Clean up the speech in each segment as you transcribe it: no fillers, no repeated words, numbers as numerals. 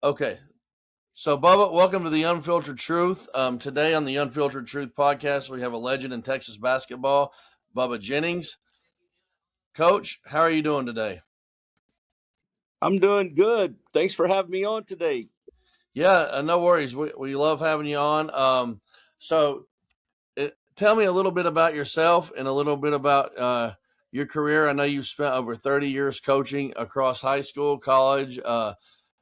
Okay. So, Bubba, welcome to the Unfiltered Truth. Today on the Unfiltered Truth podcast, we have a legend in Texas basketball, Bubba Jennings. Coach, how are you doing today? I'm doing good. Thanks for having me on today. Yeah, no worries. We love having you on. Tell me a little bit about yourself and a little bit about your career. I know you've spent over 30 years coaching across high school, college,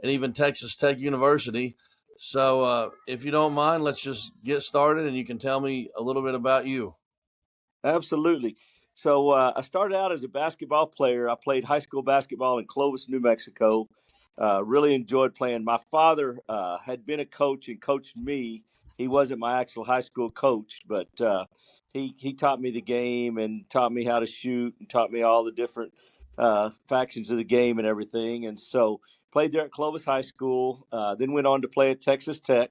and even Texas Tech University. So, if you don't mind, let's just get started and you can tell me a little bit about you. Absolutely. So I started out as a basketball player. I played high school basketball in Clovis, New Mexico. Really enjoyed playing. My father had been a coach and coached me. He wasn't my actual high school coach, but he taught me the game and taught me how to shoot and taught me all the different factions of the game and everything. And so played there at Clovis High School. Then went on to play at Texas Tech.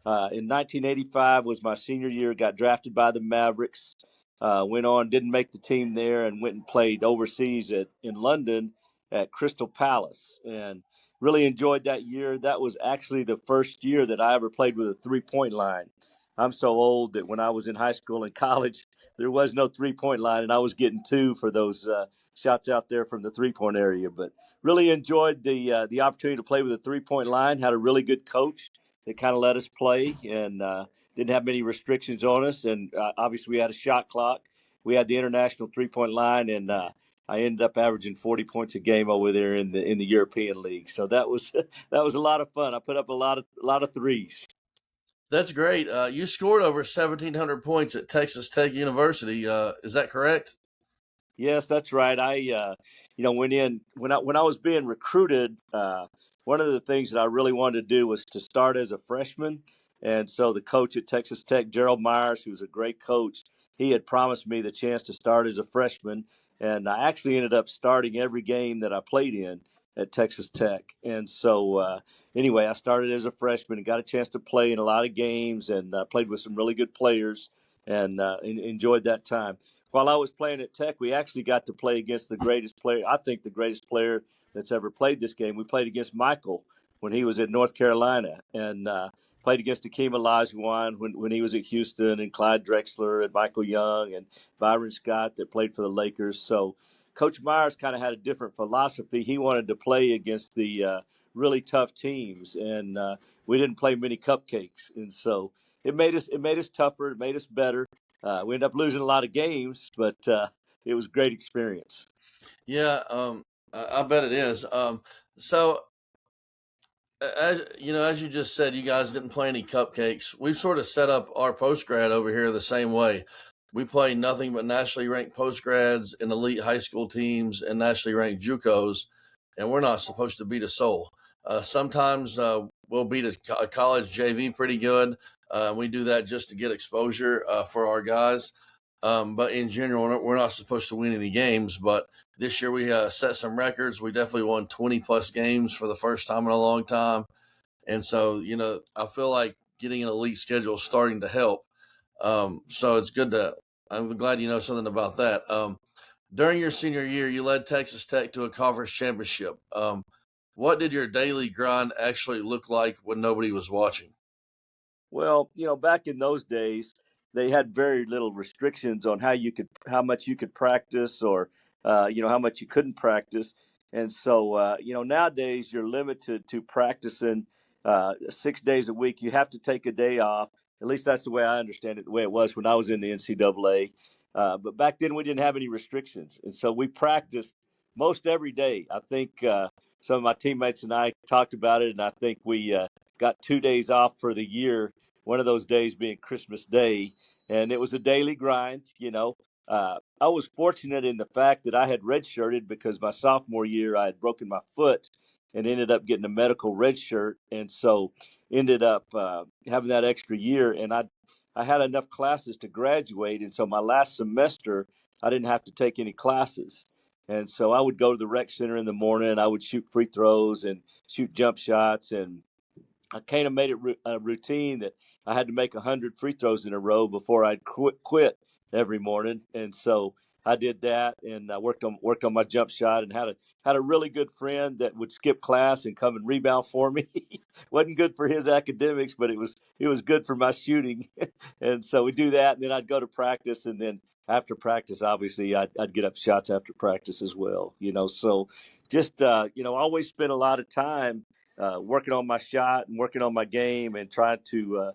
In 1985 was my senior year. Got drafted by the Mavericks. Went on, didn't make the team there, and went and played overseas in London at Crystal Palace, and really enjoyed that year. That was actually the first year that I ever played with a 3-point line. I'm so old that when I was in high school and college, there was no 3-point line, and I was getting two for those shots out there from the 3-point area. But really enjoyed the opportunity to play with a 3-point line. Had a really good coach that kind of let us play, and didn't have many restrictions on us, and obviously we had a shot clock. We had the international 3-point line, and I ended up averaging 40 points a game over there in the European League. So that was that was a lot of fun. I put up a lot of threes. That's great. You scored over 1,700 points at Texas Tech University. Is that correct? Yes, that's right. Went in when I was being recruited. One of the things that I really wanted to do was to start as a freshman, and so the coach at Texas Tech, Gerald Myers, who's a great coach, he had promised me the chance to start as a freshman, and I actually ended up starting every game that I played in at Texas Tech. And so, anyway, I started as a freshman and got a chance to play in a lot of games, and played with some really good players, and enjoyed that time. While I was playing at Tech, we actually got to play against the greatest player, I think the greatest player that's ever played this game. We played against Michael when he was at North Carolina, and played against Akeem Olajuwon when he was at Houston, and Clyde Drexler and Michael Young and Byron Scott that played for the Lakers. So Coach Myers kind of had a different philosophy. He wanted to play against the really tough teams, and we didn't play many cupcakes, and so it made us tougher, it made us better. We ended up losing a lot of games, but it was a great experience. Yeah, I bet it is. So as you know, as you just said, you guys didn't play any cupcakes. We've sort of set up our post grad over here the same way. We play nothing but nationally ranked post grads and elite high school teams and nationally ranked JUCOs, and we're not supposed to beat a soul. Sometimes we'll beat a college JV pretty good. We do that just to get exposure for our guys. But in general, we're not supposed to win any games. But this year we set some records. We definitely won 20 plus games for the first time in a long time. And so, I feel like getting an elite schedule is starting to help. So it's good I'm glad you know something about that. During your senior year, you led Texas Tech to a conference championship. What did your daily grind actually look like when nobody was watching? Well, back in those days, they had very little restrictions on how much you could practice, or how much you couldn't practice. And so, nowadays you're limited to practicing 6 days a week. You have to take a day off. At least that's the way I understand it. The way it was when I was in the NCAA. But back then we didn't have any restrictions, and so we practiced most every day. I think some of my teammates and I talked about it, and I think we got 2 days off for the year, one of those days being Christmas Day, and it was a daily grind. I was fortunate in the fact that I had redshirted because my sophomore year I had broken my foot and ended up getting a medical red shirt, and so ended up having that extra year, and I had enough classes to graduate, and so my last semester I didn't have to take any classes. And so I would go to the rec center in the morning. I would shoot free throws and shoot jump shots, and I kind of made it a routine that I had to make 100 free throws in a row before I'd quit every morning. And so I did that, and I worked on my jump shot, and had a really good friend that would skip class and come and rebound for me. Wasn't good for his academics, but it was good for my shooting. And so we do that, and then I'd go to practice, and then after practice, obviously, I'd get up shots after practice as well. So just I always spent a lot of time working on my shot and working on my game and trying to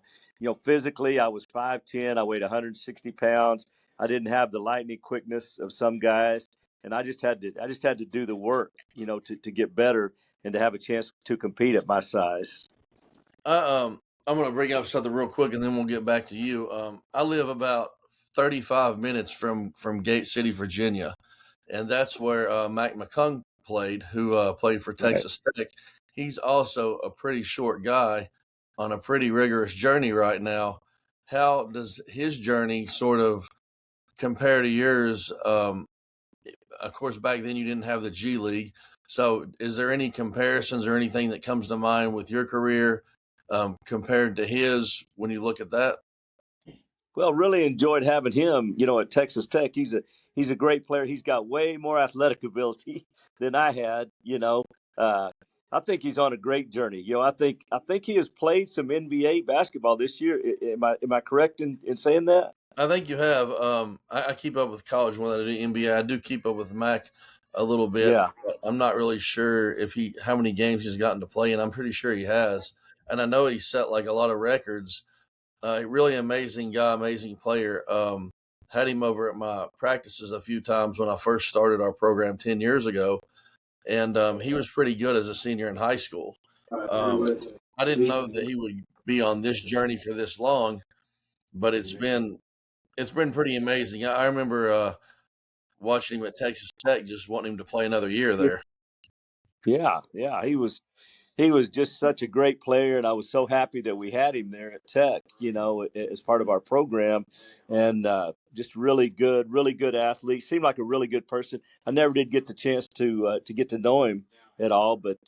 physically, I was 5'10", I weighed 160 pounds. I didn't have the lightning quickness of some guys, and I just had to do the work, to get better and to have a chance to compete at my size. I'm going to bring up something real quick, and then we'll get back to you. I live about 35 minutes from Gate City, Virginia, and that's where Mac McClung played, who played for Right. Texas Tech. He's also a pretty short guy on a pretty rigorous journey right now. How does his journey sort of compare to yours? Of course, back then you didn't have the G League. So, is there any comparisons or anything that comes to mind with your career compared to his when you look at that? Well, really enjoyed having him, at Texas Tech. He's a great player. He's got way more athletic ability than I had. Uh, I think he's on a great journey. I think he has played some NBA basketball this year. Am I correct in saying that? I think you have. I keep up with college more than I do NBA. I do keep up with Mac a little bit, Yeah. but I'm not really sure if how many games he's gotten to play, and I'm pretty sure he has. And I know he set like a lot of records. Really amazing guy, amazing player. Had him over at my practices a few times when I first started our program 10 years ago, and he was pretty good as a senior in high school. Um, I didn't know that he would be on this journey for this long, but it's been pretty amazing. I remember watching him at Texas Tech, just wanting him to play another year there. Yeah, yeah, he was just such a great player, and I was so happy that we had him there at Tech, as part of our program, and just really good athlete. Seemed like a really good person. I never did get the chance to get to know him at all, but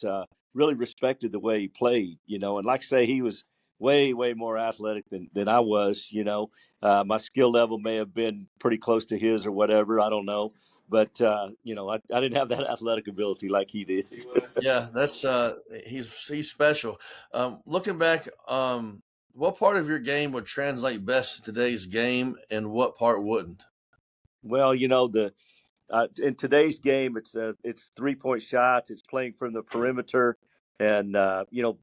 really respected the way he played, and like I say, he was way more athletic than I was. My skill level may have been pretty close to his or whatever. I don't know. But I didn't have that athletic ability like he did. Yeah, that's he's special. Looking back, what part of your game would translate best to today's game, and what part wouldn't? Well, the in today's game, it's 3-point shots. It's playing from the perimeter, and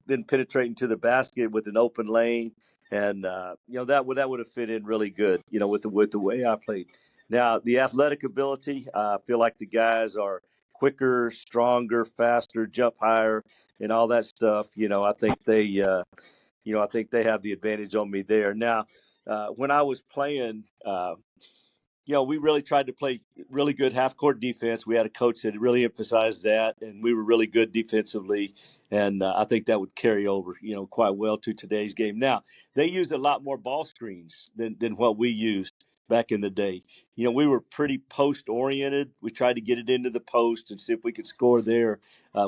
then penetrating to the basket with an open lane, and that would have fit in really good, with the way I played. Now, the athletic ability, I feel like the guys are quicker, stronger, faster, jump higher, and all that stuff. I think they have the advantage on me there. Now, when I was playing. We really tried to play really good half court defense. We had a coach that really emphasized that, and we were really good defensively. And I think that would carry over, quite well to today's game. Now, they used a lot more ball screens than what we used back in the day. We were pretty post oriented. We tried to get it into the post and see if we could score there,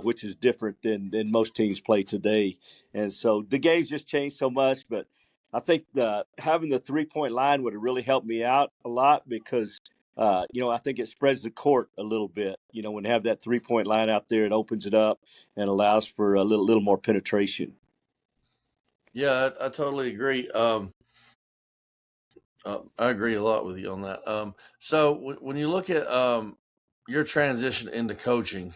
which is different than most teams play today. And so the game's just changed so much, but I think having the 3-point line would have really helped me out a lot because, I think it spreads the court a little bit. When you have that 3-point line out there, it opens it up and allows for a little more penetration. Yeah, I totally agree. I agree a lot with you on that. So when you look at your transition into coaching,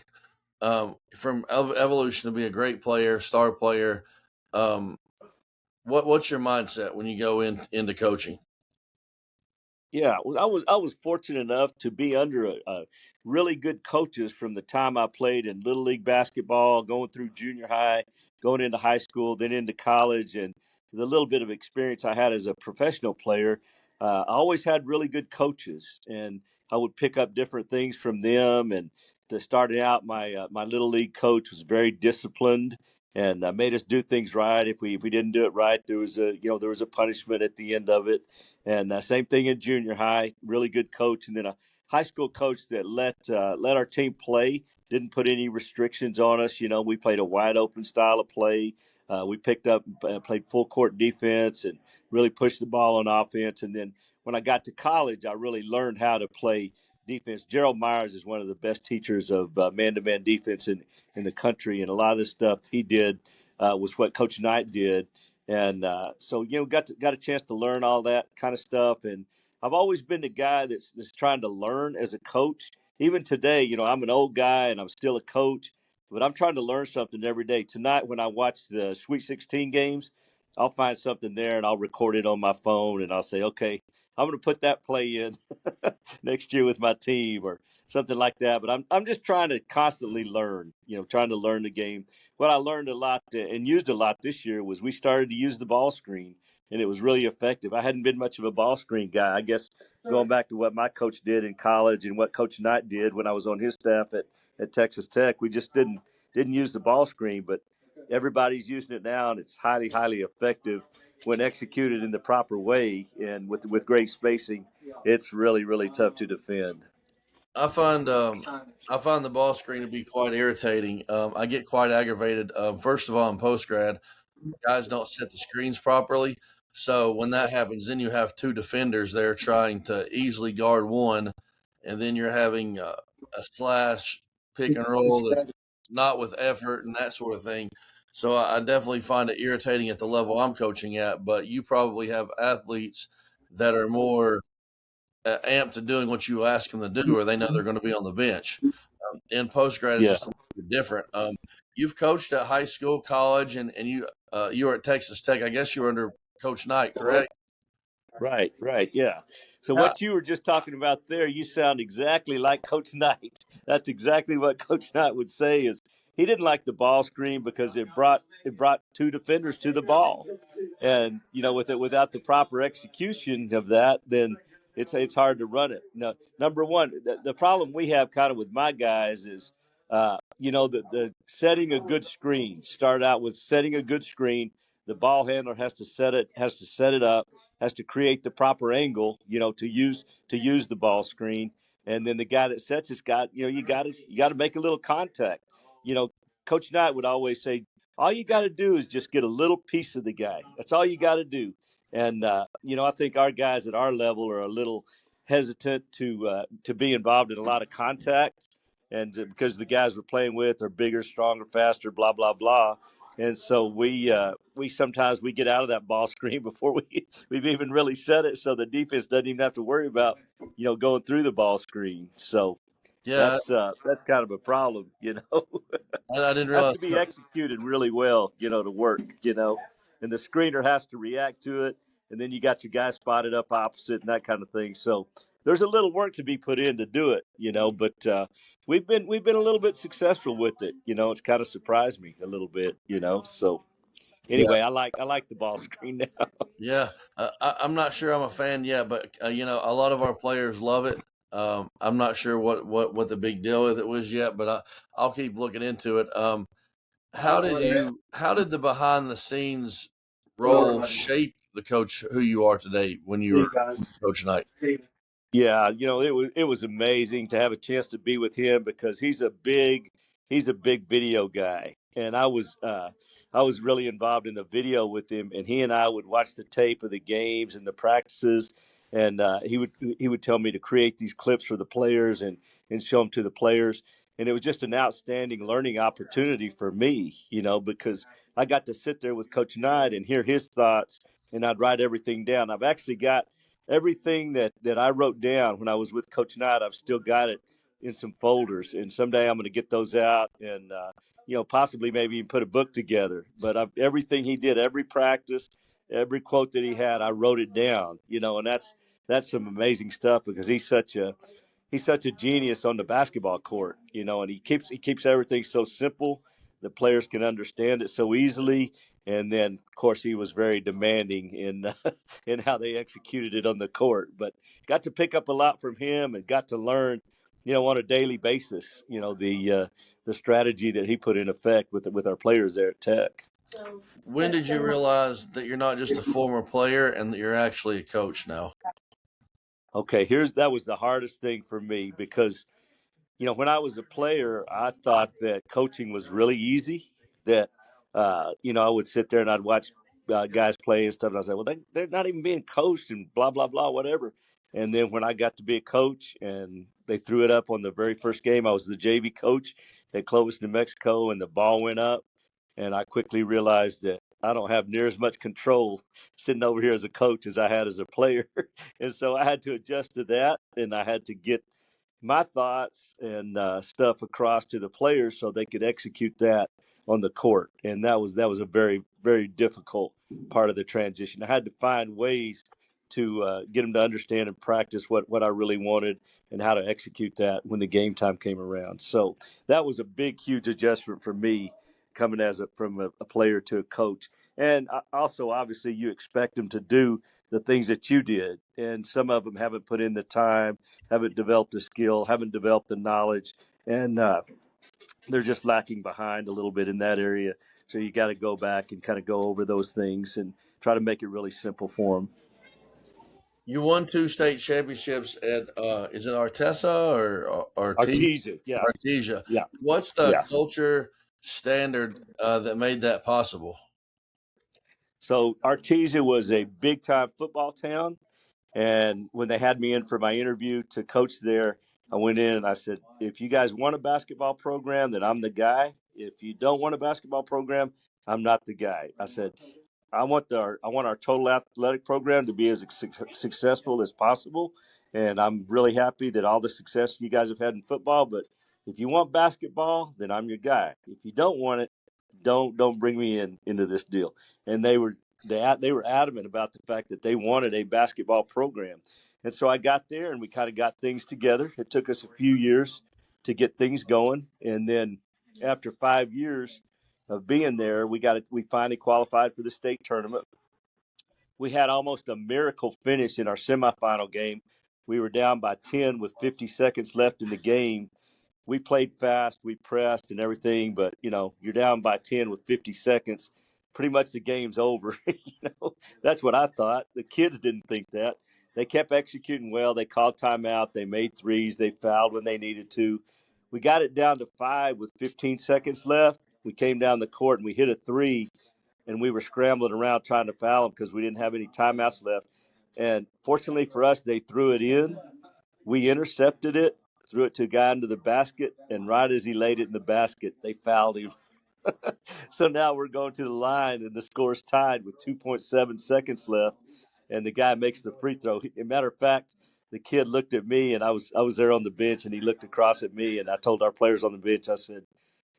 from evolution to be a great player, star player, um, what's your mindset when you go into coaching? Yeah, well, I was fortunate enough to be under really good coaches from the time I played in little league basketball, going through junior high, going into high school, then into college, and the little bit of experience I had as a professional player. I always had really good coaches, and I would pick up different things from them. And to starting out, my little league coach was very disciplined and made us do things right. If we didn't do it right, there was a punishment at the end of it. And same thing in junior high, really good coach, and then a high school coach that let our team play, didn't put any restrictions on us. We played a wide open style of play. We picked up, played full court defense, and really pushed the ball on offense. And then when I got to college, I really learned how to play defense. Gerald Myers is one of the best teachers of man-to-man defense in the country, and a lot of the stuff he did was what Coach Knight did. And so, got a chance to learn all that kind of stuff. And I've always been the guy that's trying to learn as a coach. Even today, I'm an old guy and I'm still a coach, but I'm trying to learn something every day. Tonight, when I watch the Sweet 16 games, I'll find something there and I'll record it on my phone and I'll say, okay, I'm going to put that play in next year with my team or something like that. But I'm just trying to constantly learn, trying to learn the game. What I learned a lot and used a lot this year was we started to use the ball screen, and it was really effective. I hadn't been much of a ball screen guy. I guess going back to what my coach did in college and what Coach Knight did when I was on his staff at Texas Tech, we just didn't use the ball screen, but everybody's using it now, and it's highly, highly effective when executed in the proper way and with great spacing. It's really, really tough to defend. I find the ball screen to be quite irritating. I get quite aggravated. First of all, in post grad, guys don't set the screens properly. So when that happens, then you have two defenders there trying to easily guard one, and then you're having a slash pick and roll that's not with effort and that sort of thing. So I definitely find it irritating at the level I'm coaching at. But you probably have athletes that are more amped to doing what you ask them to do, or they know they're going to be on the bench. In post grad, it's Yeah. just a little bit different. You've coached at high school, college, and you were at Texas Tech. I guess you were under Coach Knight, correct? Right, yeah. So How, what you were just talking about there, you sound exactly like Coach Knight. That's exactly what Coach Knight would say is he didn't like the ball screen because it brought two defenders to the ball. And without the proper execution of that, then it's hard to run it. No, number one, the problem we have kind of with my guys is the setting a good screen. Start out with setting a good screen. The ball handler has to set it up, has to create the proper angle, to use the ball screen, and then the guy that sets it's got, you got to make a little contact. You know, Coach Knight would always say, all you got to do is just get a little piece of the guy. That's all you got to do. And I think our guys at our level are a little hesitant to be involved in a lot of contact, and because the guys we're playing with are bigger, stronger, faster, blah blah blah. And so we sometimes we get out of that ball screen before we've even really set it, so the defense doesn't even have to worry about going through the ball screen. So yeah, that's kind of a problem. I didn't Has realize. to be executed really well, to work. And the screener has to react to it, and then you got your guy spotted up opposite and that kind of thing. So there's a little work to be put in to do it, but we've been a little bit successful with it. It's kind of surprised me a little bit. So Yeah, anyway, I like the ball screen now. yeah. I'm not sure I'm a fan yet, but a lot of our players love it. I'm not sure what the big deal with it was yet, but I'll keep looking into it. How did the behind the scenes role shape the coach who you are today when you were Coach Knight? Yeah, it was amazing to have a chance to be with him because he's a big video guy, and I was really involved in the video with him, and he and I would watch the tape of the games and the practices, and he would tell me to create these clips for the players and show them to the players, and it was just an outstanding learning opportunity for me, because I got to sit there with Coach Knight and hear his thoughts, and I'd write everything down. I've actually got everything that I wrote down when I was with Coach Knight. I've still got it in some folders, and someday I'm going to get those out and possibly maybe even put a book together. But everything he did, every practice, every quote that he had, I wrote it down. And that's some amazing stuff because he's such a genius on the basketball court, and he keeps everything so simple. The players can understand it so easily, and then of course he was very demanding in in how they executed it on the court. But got to pick up a lot from him and got to learn, on a daily basis, the strategy that he put in effect with our players there at Tech. When did you realize that you're not just a former player and that you're actually a coach now? Okay, that was the hardest thing for me because when I was a player, I thought that coaching was really easy. That I would sit there and I'd watch guys play and stuff, and I was like, well, they're not even being coached and blah blah blah whatever. And then when I got to be a coach and They threw it up on the very first game. I was the JV coach at Clovis, New Mexico, and the ball went up. And I quickly realized that I don't have near as much control sitting over here as a coach as I had as a player. And so I had to adjust to that, and I had to get my thoughts and stuff across to the players so they could execute that on the court. And that was a very, very difficult part of the transition. I had to find ways to get them to understand and practice what I really wanted and how to execute that when the game time came around. So that was a big, huge adjustment for me coming from a player to a coach. And also, obviously, you expect them to do the things that you did. And some of them haven't put in the time, haven't developed the skill, haven't developed the knowledge, and they're just lacking behind a little bit in that area. So you got to go back and kind of go over those things and try to make it really simple for them. You won 2 state championships at is it Artesa or Artesia? Artesia, yeah, Artesia. yeah, What's the yeah. culture standard that made that possible? So Artesia was a big time football town. And when they had me in for my interview to coach there, I went in and I said, if you guys want a basketball program, then I'm the guy. If you don't want a basketball program, I'm not the guy. I said, I want our total athletic program to be as successful as possible. And I'm really happy that all the success you guys have had in football. But if you want basketball, then I'm your guy. If you don't want it, don't bring me into this deal. And they were adamant about the fact that they wanted a basketball program. And so I got there and we kind of got things together. It took us a few years to get things going. And then after 5 years of being there, we finally qualified for the state tournament. We had almost a miracle finish in our semifinal game. We were down by 10 with 50 seconds left in the game. We played fast, we pressed and everything, but you're down by 10 with 50 seconds. Pretty much the game's over. That's what I thought. The kids didn't think that. They kept executing well. They called timeout. They made threes. They fouled when they needed to. We got it down to 5 with 15 seconds left. We came down the court and we hit a three, and we were scrambling around trying to foul them because we didn't have any timeouts left. And fortunately for us, they threw it in. We intercepted it, threw it to a guy into the basket, and right as he laid it in the basket, they fouled him. So now we're going to the line, and the score's tied with 2.7 seconds left, and the guy makes the free throw. As a matter of fact, the kid looked at me, and I was there on the bench, and he looked across at me, and I told our players on the bench, I said,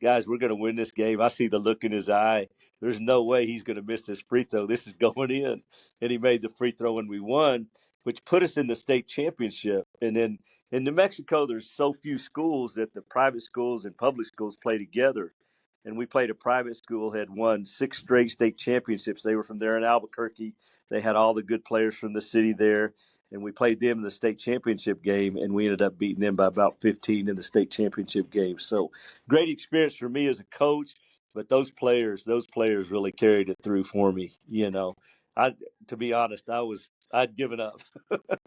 guys, we're going to win this game. I see the look in his eye. There's no way he's going to miss this free throw. This is going in. And he made the free throw, and we won, which put us in the state championship. And then in New Mexico, there's so few schools that the private schools and public schools play together. And we played a private school, had won 6 straight state championships. They were from there in Albuquerque. They had all the good players from the city there. And we played them in the state championship game, and we ended up beating them by about 15 in the state championship game. So great experience for me as a coach, but those players really carried it through for me. To be honest, I'd given up.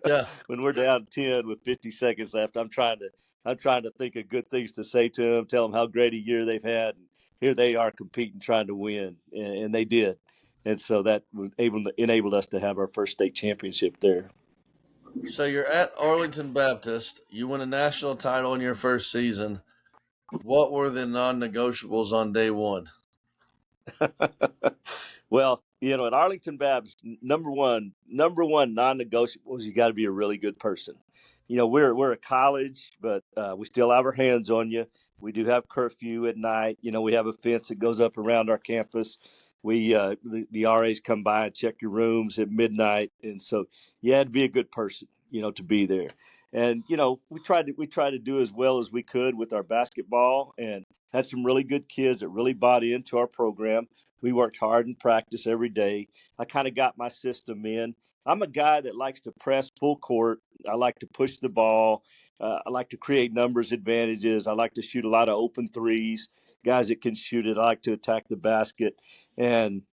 Yeah. When we're down 10 with 50 seconds left, I'm trying to think of good things to say to them, tell them how great a year they've had. And here they are competing, trying to win, and they did. And so that enabled us to have our first state championship there. So you're at Arlington Baptist. You win a national title in your first season. What were the non-negotiables on day one? Well, at Arlington Baptist, number one non-negotiable is you got to be a really good person. We're a college, but we still have our hands on you. We do have curfew at night. We have a fence that goes up around our campus. We the RAs come by and check your rooms at midnight, and so you had to be a good person, to be there. And we tried to do as well as we could with our basketball, and had some really good kids that really bought into our program. We worked hard in practice every day. I kind of got my system in. I'm a guy that likes to press full court. I like to push the ball. I like to create numbers advantages. I like to shoot a lot of open threes. Guys that can shoot it. I like to attack the basket. And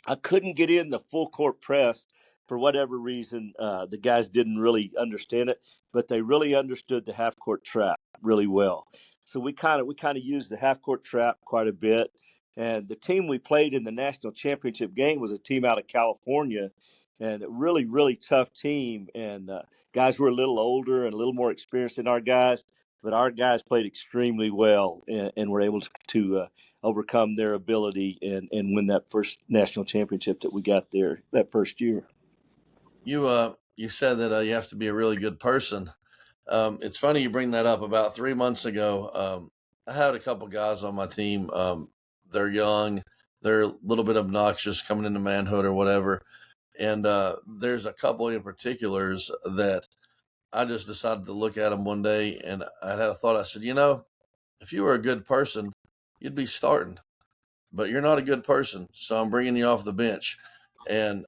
I couldn't get in the full court press for whatever reason. The guys didn't really understand it, but they really understood the half court trap really well. So we kind of used the half court trap quite a bit. And the team we played in the national championship game was a team out of California, and a really, really tough team. And guys were a little older and a little more experienced than our guys, but our guys played extremely well and were able to overcome their ability and win that first national championship that we got there that first year. You said that you have to be a really good person. It's funny you bring that up. About 3 months ago, I had a couple guys on my team. They're young, they're a little bit obnoxious, coming into manhood or whatever. And there's a couple in particulars that I just decided to look at them one day, and I had a thought. I said, if you were a good person, you'd be starting, but you're not a good person, so I'm bringing you off the bench. And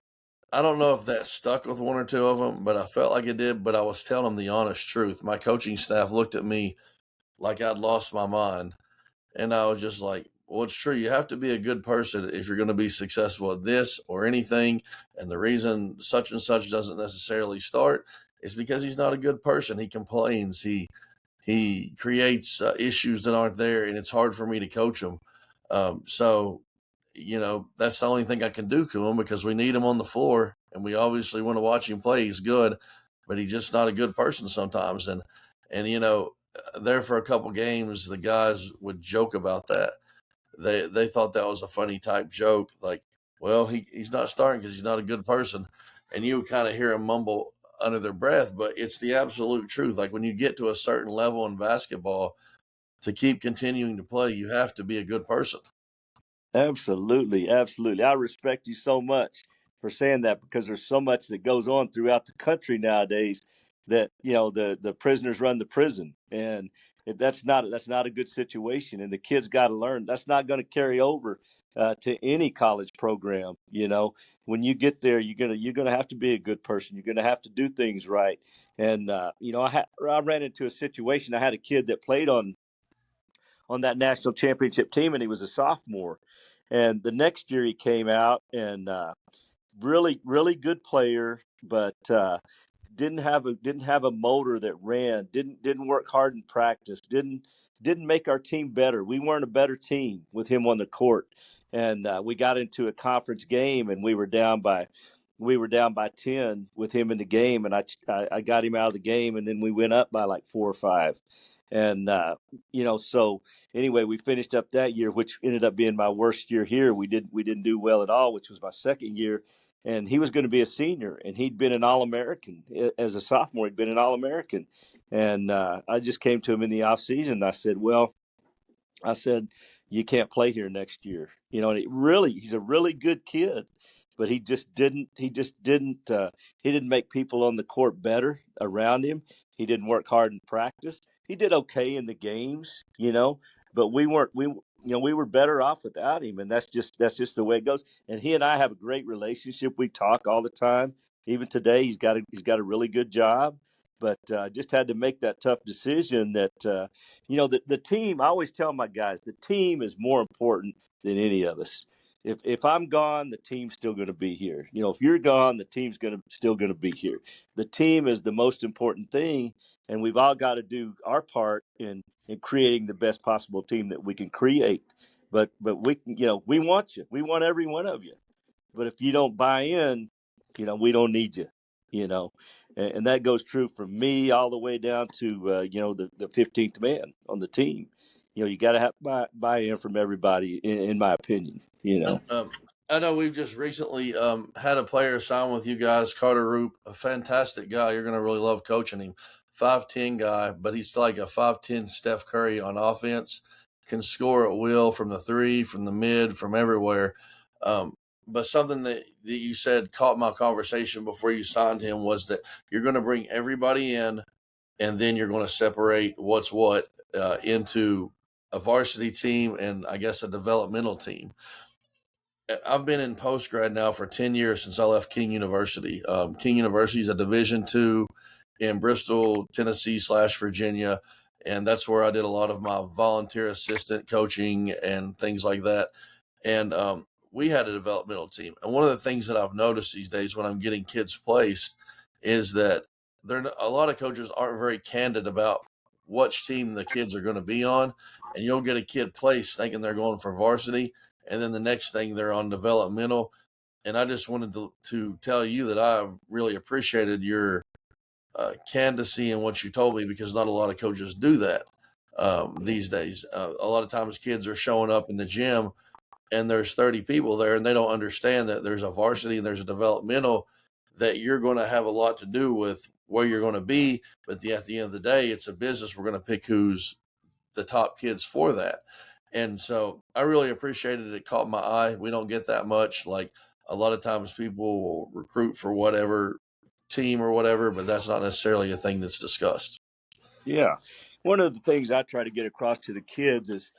I don't know if that stuck with one or two of them, but I felt like it did. But I was telling them the honest truth. My coaching staff looked at me like I'd lost my mind. And I was just like, well, it's true. You have to be a good person if you're going to be successful at this or anything. And the reason such and such doesn't necessarily start is because he's not a good person. He complains. He creates issues that aren't there, and it's hard for me to coach him. So, that's the only thing I can do to him, because we need him on the floor, and we obviously want to watch him play. He's good, but he's just not a good person sometimes. And there for a couple games, the guys would joke about that. They thought that was a funny type joke, like, well, he's not starting because he's not a good person. And you would kind of hear him mumble under their breath, but it's the absolute truth. Like, when you get to a certain level in basketball, to keep continuing to play, you have to be a good person. Absolutely, absolutely. I respect you so much for saying that, because there's so much that goes on throughout the country nowadays that the prisoners run the prison, and that's not a good situation. And the kids got to learn that's not going to carry over to any college program. When you get there, you're gonna have to be a good person. You're gonna have to do things right. And I ran into a situation. I had a kid that played on that national championship team, and he was a sophomore. And the next year he came out and really, really good player, but didn't have a motor that ran. Didn't work hard in practice. Didn't make our team better. We weren't a better team with him on the court. And we got into a conference game, and we were down by 10 with him in the game, and I got him out of the game, and then we went up by like 4 or 5. And so anyway, we finished up that year, which ended up being my worst year here. We didn't do well at all, which was my second year. And he was going to be a senior, and he'd been an All-American as a sophomore. He'd been an All-American, and I just came to him in the off season. And I said, you can't play here next year. And he's a really good kid, but he didn't make people on the court better around him. He didn't work hard in practice. He did okay in the games, but we were better off without him. And that's just the way it goes. And he and I have a great relationship. We talk all the time. Even today, he's got a really good job, but just had to make that tough decision that, the team. I always tell my guys, the team is more important than any of us. If I'm gone, the team's still going to be here. If you're gone, the team's still going to be here. The team is the most important thing, and we've all got to do our part in creating the best possible team that we can create. But we want you. We want every one of you. But if you don't buy in, we don't need you. You know, and that goes true from me all the way down to the 15th man on the team. You got to have buy in from everybody, in my opinion. And I know we've just recently had a player sign with you guys, Carter Roop, a fantastic guy. You're going to really love coaching him. 5'10" guy, but he's like a 5'10" Steph Curry on offense. Can score at will from the three, from the mid, from everywhere. But something that you said caught my conversation before you signed him was that you're going to bring everybody in, and then you're going to separate what's what into a varsity team and I guess a developmental team. I've been in post grad now for 10 years since I left King University. King University is a Division II in Bristol, Tennessee / Virginia. And that's where I did a lot of my volunteer assistant coaching and things like that. And we had a developmental team. And one of the things that I've noticed these days when I'm getting kids placed is that a lot of coaches aren't very candid about which team the kids are going to be on. And you'll get a kid placed thinking they're going for varsity, and then the next thing they're on developmental. And I just wanted to tell you that I really appreciated your candidacy in what you told me, because not a lot of coaches do that these days. A lot of times kids are showing up in the gym and there's 30 people there and they don't understand that there's a varsity and there's a developmental, that you're going to have a lot to do with where you're going to be. But at the end of the day, it's a business. We're going to pick who's the top kids for that. And so I really appreciated it. It caught my eye. We don't get that much. Like, a lot of times people will recruit for whatever team or whatever, but that's not necessarily a thing that's discussed. Yeah. One of the things I try to get across to the kids is,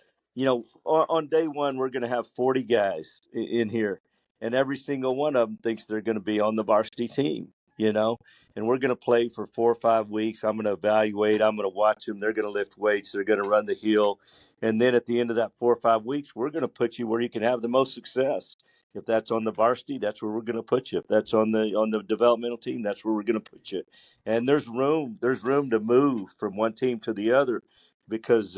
on day one, we're going to have 40 guys in here, and every single one of them thinks they're going to be on the varsity team, and we're going to play for 4 or 5 weeks. I'm going to evaluate. I'm going to watch them. They're going to lift weights. They're going to run the hill. And then at the end of that 4 or 5 weeks, we're going to put you where you can have the most success. If that's on the varsity, that's where we're going to put you. If that's on the developmental team, that's where we're going to put you. And there's room to move from one team to the other, because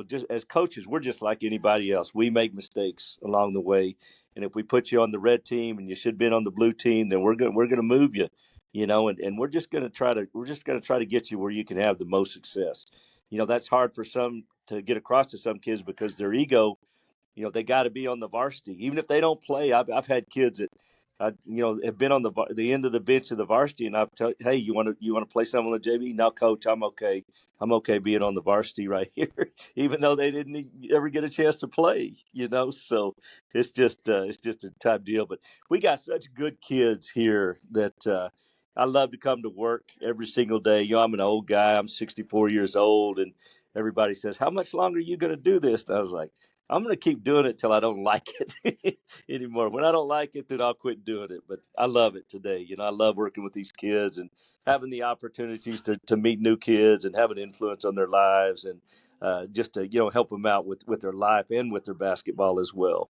just as coaches, we're just like anybody else. We make mistakes along the way, and if we put you on the red team and you should have been on the blue team, then we're going to move you, and we're just going to try to get you where you can have the most success. That's hard for some to get across to some kids, because their ego, they got to be on the varsity, even if they don't play. I've had kids that, have been on the end of the bench of the varsity, and I've told, hey, you want to play some on the JV? No, coach, I'm okay. I'm okay being on the varsity right here, even though they didn't ever get a chance to play. So it's just a type deal. But we got such good kids here that I love to come to work every single day. I'm an old guy. I'm 64 years old, and everybody says, "How much longer are you going to do this?" And I was like, I'm going to keep doing it till I don't like it anymore. When I don't like it, then I'll quit doing it. But I love it today. I love working with these kids and having the opportunities to meet new kids and have an influence on their lives, and just to, help them out with their life and with their basketball as well.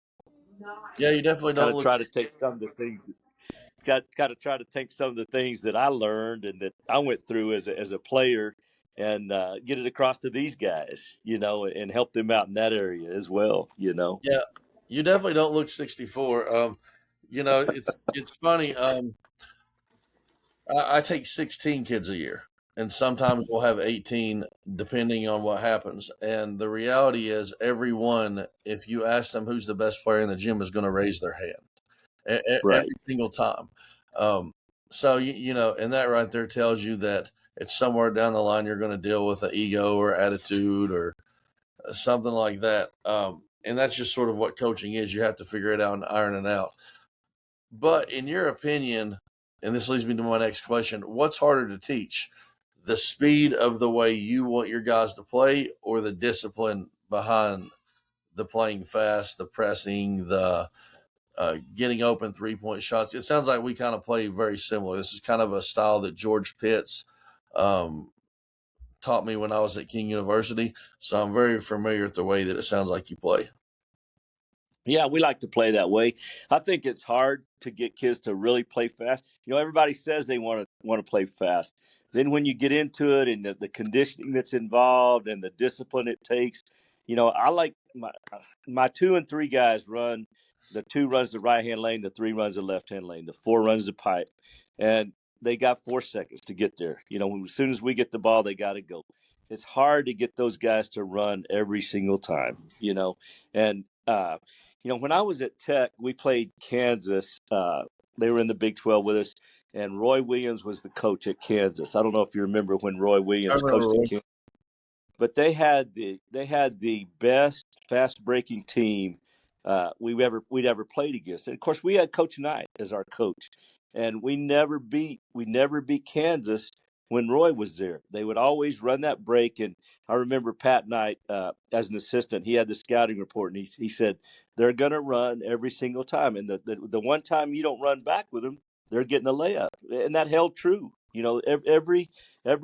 Yeah, you definitely Kind don't of look. try to take some of the things got to try to take some of the things that I learned and that I went through as a player, and get it across to these guys, and help them out in that area as well. Yeah, you definitely don't look 64. It's funny. I take 16 kids a year, and sometimes we'll have 18, depending on what happens. And the reality is, everyone, if you ask them who's the best player in the gym, is going to raise their hand Right. every single time. So and that right there tells you that it's somewhere down the line you're going to deal with an ego or attitude or something like that. And that's just sort of what coaching is. You have to figure it out and iron it out. But in your opinion, and this leads me to my next question, what's harder to teach? The speed of the way you want your guys to play, or the discipline behind the playing fast, the pressing, the getting open 3-point shots? It sounds like we kind of play very similar. This is kind of a style that George Pitts um, taught me when I was at King University. So I'm very familiar with the way that it sounds like you play. Yeah, we like to play that way. I think it's hard to get kids to really play fast. Everybody says they want to play fast. Then when you get into it, and the conditioning that's involved and the discipline it takes, I like my 2 and 3 guys run. The 2 runs the right hand lane, the 3 runs the left hand lane, the 4 runs the pipe, and they got 4 seconds to get there. As soon as we get the ball, they got to go. It's hard to get those guys to run every single time. And when I was at Tech, we played Kansas. They were in the Big 12 with us, and Roy Williams was the coach at Kansas. I don't know if you remember when Roy I Williams remember. coached at Kansas, but they had the best fast breaking team we'd ever played against. And of course, we had Coach Knight as our coach, and we never beat Kansas when Roy was there. They would always run that break. And I remember Pat Knight, as an assistant, he had the scouting report, and he said they're going to run every single time, and the one time you don't run back with them, they're getting a layup, and that held true. Every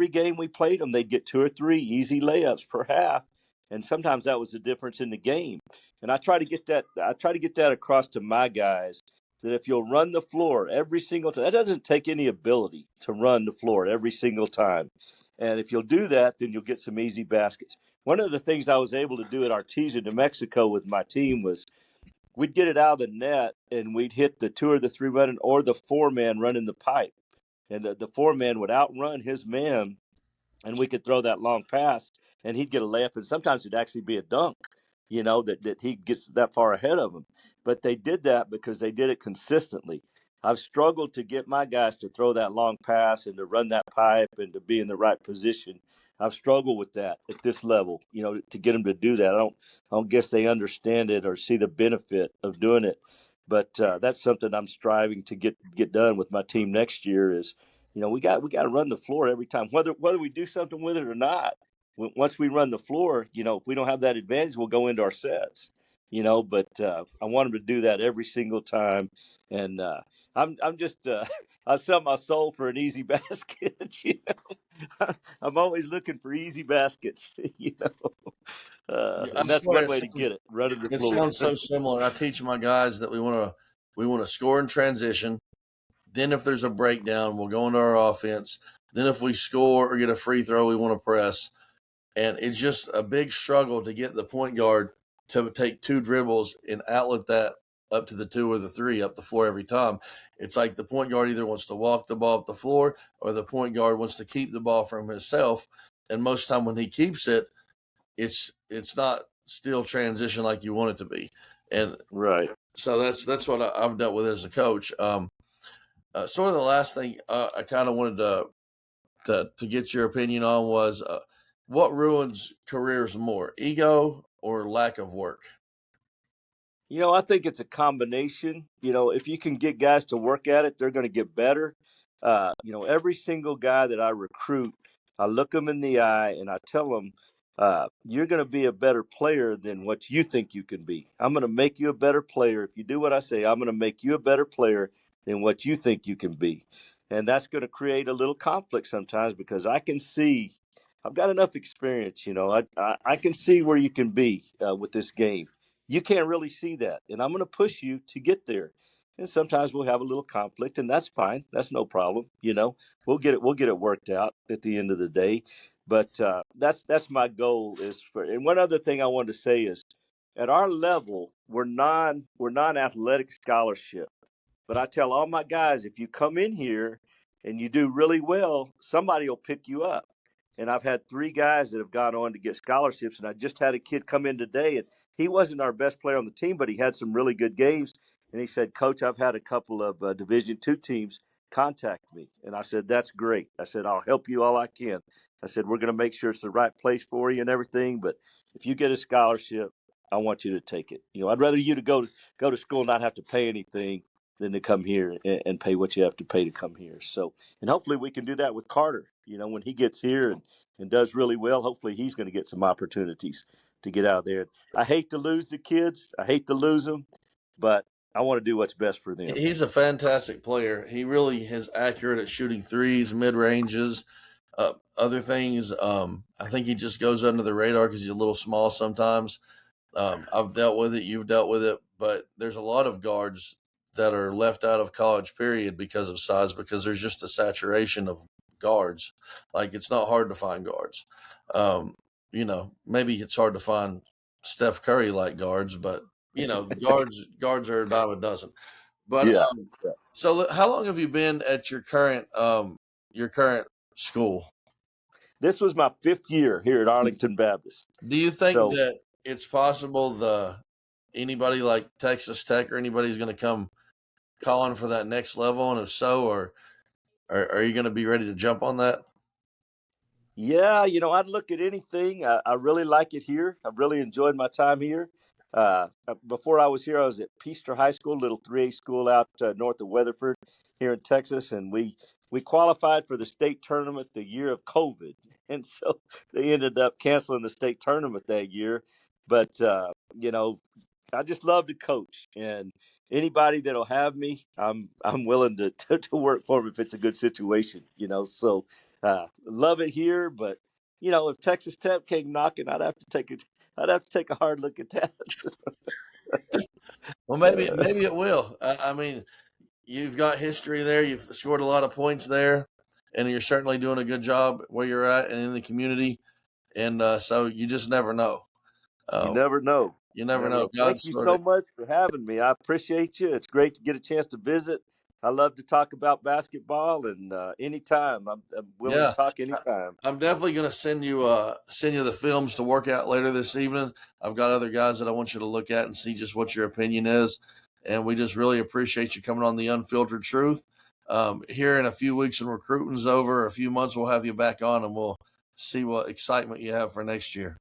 game we played them, they'd get 2 or 3 easy layups per half, and sometimes that was the difference in the game. And I try to get that across to my guys, that if you'll run the floor every single time, that doesn't take any ability to run the floor every single time. And if you'll do that, then you'll get some easy baskets. One of the things I was able to do at Artesia, New Mexico with my team was we'd get it out of the net and we'd hit the 2 or the 3 running or the 4-man running the pipe. And the 4-man would outrun his man, and we could throw that long pass and he'd get a layup. And sometimes it'd actually be a dunk, that he gets that far ahead of him. But they did that because they did it consistently. I've struggled to get my guys to throw that long pass and to run that pipe and to be in the right position. I've struggled with that at this level, to get them to do that. I don't guess they understand it or see the benefit of doing it. But that's something I'm striving to get done with my team next year. Is we got to run the floor every time, whether we do something with it or not. Once we run the floor, if we don't have that advantage, we'll go into our sets. But I want them to do that every single time, and I'm just I sell my soul for an easy basket. I'm always looking for easy baskets. I And that's swear one way to get it, running the it floor. sounds so similar. I teach my guys that we want to score in transition. Then if there's a breakdown, we'll go into our offense. Then if we score or get a free throw, we want to press. And it's just a big struggle to get the point guard to take 2 dribbles and outlet that up to the 2 or the 3 up the floor every time. It's like the point guard either wants to walk the ball up the floor or the point guard wants to keep the ball from himself. And most time when he keeps it, it's not still transition like you want it to be. And Right. so that's what I've dealt with as a coach. Sort of the last thing I kind of wanted to get your opinion on was what ruins careers more, ego or lack of work? I think it's a combination. If you can get guys to work at it, they're going to get better. Every single guy that I recruit, I look them in the eye and I tell them, you're going to be a better player than what you think you can be. I'm going to make you a better player. If you do what I say, I'm going to make you a better player than what you think you can be. And that's going to create a little conflict sometimes because I can see, I've got enough experience. I can see where you can be with this game. You can't really see that, and I'm going to push you to get there. And sometimes we'll have a little conflict, and that's fine. That's no problem. We'll get it worked out at the end of the day. But that's my goal is for. And one other thing I wanted to say is, at our level, we're non-athletic scholarship. But I tell all my guys, if you come in here and you do really well, somebody will pick you up. And I've had 3 guys that have gone on to get scholarships. And I just had a kid come in today, and he wasn't our best player on the team, but he had some really good games. And he said, "Coach, I've had a couple of Division II teams contact me." And I said, "That's great." I said, "I'll help you all I can." I said, "We're going to make sure it's the right place for you and everything. But if you get a scholarship, I want you to take it. I'd rather you to go to school and not have to pay anything than to come here and pay what you have to pay to come here." So, and hopefully we can do that with Carter. When he gets here and does really well, hopefully he's going to get some opportunities to get out there. I hate to lose the kids. I hate to lose them, but I want to do what's best for them. He's a fantastic player. He really is accurate at shooting threes, mid ranges, other things. I think he just goes under the radar because he's a little small sometimes. I've dealt with it. You've dealt with it. But there's a lot of guards that are left out of college, period, because of size, because there's just a saturation of guards. Like, it's not hard to find guards. Maybe it's hard to find Steph Curry like guards, but guards are a dime a dozen. But Yeah. so how long have you been at your current school? This was my 5th year here at Arlington Baptist. Do you think So, that it's possible anybody like Texas Tech or anybody's going to come calling for that next level? And if so, or are you going to be ready to jump on that? yeah, I'd look at anything. I really like it here. I've really enjoyed my time here. Before I was here, I was at Peaster High School, little 3A school out north of Weatherford here in Texas, and we qualified for the state tournament the year of COVID, and so they ended up canceling the state tournament that year. But I just love to coach, and anybody that'll have me, I'm willing to work for them if it's a good situation. So love it here, but if Texas Tech came knocking, I'd have to take a hard look at that. Well, maybe it will. I mean, you've got history there. You've scored a lot of points there, and you're certainly doing a good job where you're at and in the community. And so you just never know. You Um, never know. You never know. Well, God thank you started. so much for having me. I appreciate you. It's great to get a chance to visit. I love to talk about basketball, and anytime I'm willing to Yeah, talk I- anytime. I'm definitely going to send you the films to work out later this evening. I've got other guys that I want you to look at and see just what your opinion is. And we just really appreciate you coming on the Unfiltered Truth. Here in a few weeks when recruiting's over, a few months, we'll have you back on and we'll see what excitement you have for next year.